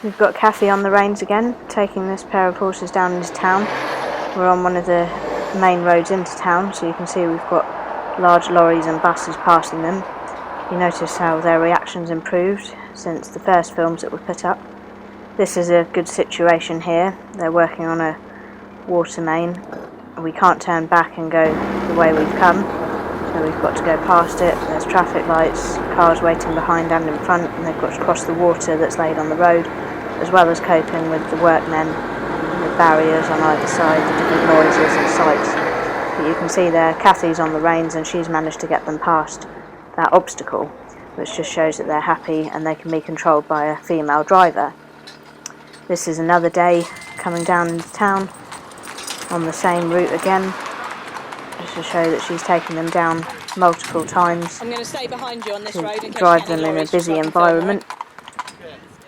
We've got Kathy on the reins again, taking this pair of horses down into town. We're on one of the main roads into town, so you can see we've got large lorries and buses passing them. You notice how their reaction's improved since the first films that were put up. This is a good situation here. They're working on a water main. We can't turn back and go the way we've come, so we've got to go past it. There's traffic lights, cars waiting behind and in front, and they've got to cross the water that's laid on the road, as well as coping with the workmen and the barriers on either side, the different noises and sights. But you can see there, Kathy's on the reins and she's managed to get them past that obstacle, which just shows that they're happy and they can be controlled by a female driver. This is another day coming down into town on the same route again, just to show that she's taken them down multiple times. I'm going to stay behind you on this road in case drive them in a busy environment,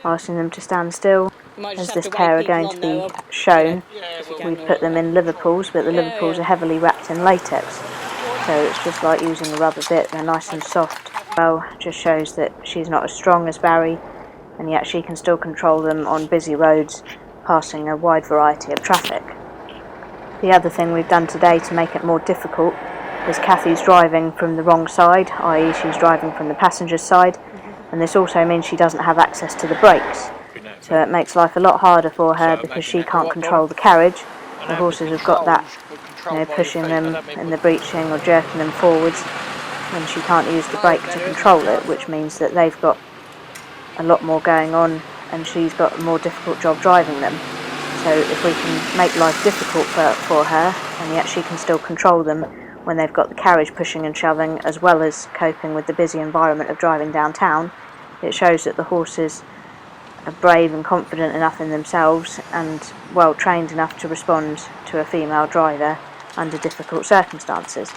asking them to stand still. As this pair are going to be shown, we've put them in Liverpools, but the Liverpools are heavily wrapped in latex, so it's just like using a rubber bit. They're nice and soft. Well, just shows that she's not as strong as Barry, and yet she can still control them on busy roads, passing a wide variety of traffic. The other thing we've done today to make it more difficult is Kathy's driving from the wrong side, i.e. she's driving from the passenger's side, and this also means she doesn't have access to the brakes. So it makes life a lot harder for her because she can't control the carriage. The horses have got that, pushing them in the breeching or jerking them forwards, and she can't use the brake to control it, which means that they've got a lot more going on and she's got a more difficult job driving them. So if we can make life difficult for her, and yet she can still control them when they've got the carriage pushing and shoving, as well as coping with the busy environment of driving downtown, it shows that the horses are brave and confident enough in themselves and well trained enough to respond to a female driver under difficult circumstances.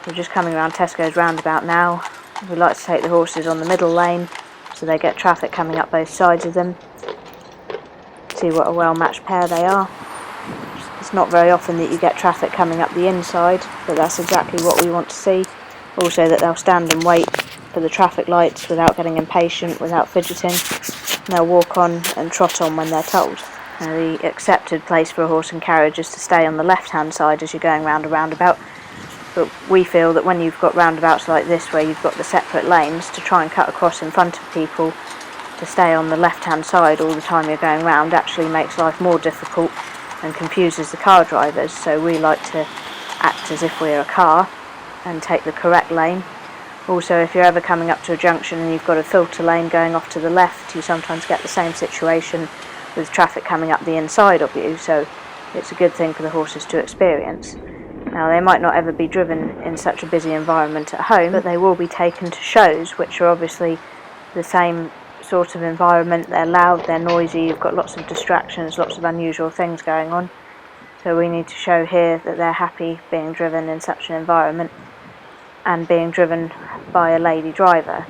We're just coming around Tesco's roundabout now. We like to take the horses on the middle lane so they get traffic coming up both sides of them. See what a well-matched pair they are. It's not very often that you get traffic coming up the inside, but that's exactly what we want to see. Also that they'll stand and wait for the traffic lights without getting impatient, without fidgeting. They'll walk on and trot on when they're told. Now, the accepted place for a horse and carriage is to stay on the left-hand side as you're going round a roundabout, but we feel that when you've got roundabouts like this where you've got the separate lanes, to try and cut across in front of people, to stay on the left-hand side all the time you're going round actually makes life more difficult and confuses the car drivers. So we like to act as if we're a car and take the correct lane. Also, if you're ever coming up to a junction and you've got a filter lane going off to the left, you sometimes get the same situation with traffic coming up the inside of you, so it's a good thing for the horses to experience. Now, they might not ever be driven in such a busy environment at home, but they will be taken to shows, which are obviously the same sort of environment. They're loud, they're noisy, you've got lots of distractions, lots of unusual things going on. So we need to show here that they're happy being driven in such an environment and being driven by a lady driver.